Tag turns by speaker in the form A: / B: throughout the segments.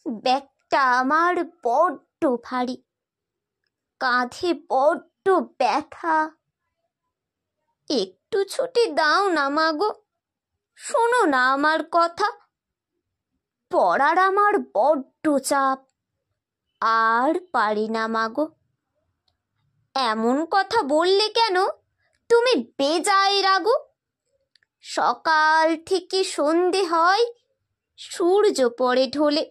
A: ব্যাগটা আমার বড্ড ভারী, কাঁধে বড্ড ব্যথা। একটু ছুটি দাও না মাগো, শোনো না আমার কথা। পড়ার আমার বড্ড চাপ, আর পারি না মাগো। এমন কথা বললে কেন তুমি বেজায় রাগো? সকাল থেকে সন্ধে হয়, সূর্য পড়ে ঢলে।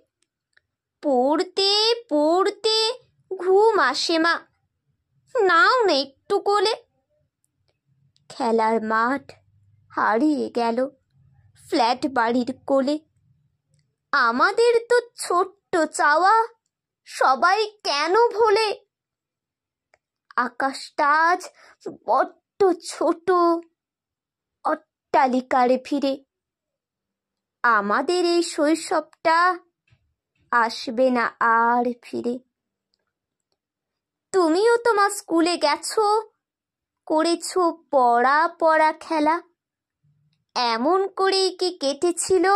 A: পড়তে পড়তে ঘুম আসে মা, নাও না একটু কোলে। খেলার মাঠ হারিয়ে গেল ফ্ল্যাট বাড়ির কোলে। আমাদের তো ছোট্ট চাওয়া সবাই কেন ভোলে? আকাশটা আজ বড্ড ছোট, অট্টালিকার ফিরে। আমাদের এই শৈশবটা আসবে না আর ফিরে। তুমিও তোমার স্কুলে গেছো, করেছো পড়া পড়া খেলা। এমন করেই কি কেটেছিল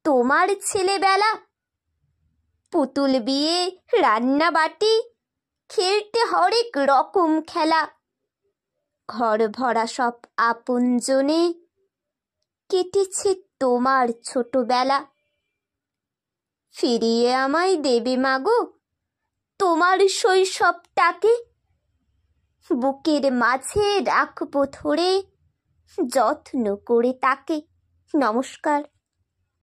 A: তোমার ছেলেবেলা? পুতুল বিয়ে, রান্না বাটি, খেলতে হরেক রকম খেলা। ঘর ভরা সব আপনজনে কেটেছে তোমার ছোটবেলা। ফিরিয়ে আমায় দেবে মাগো তোমার শৈশবটাকে? বুকের মাঝে রাখবো ধরে যত্ন করে তাকে। নমস্কার।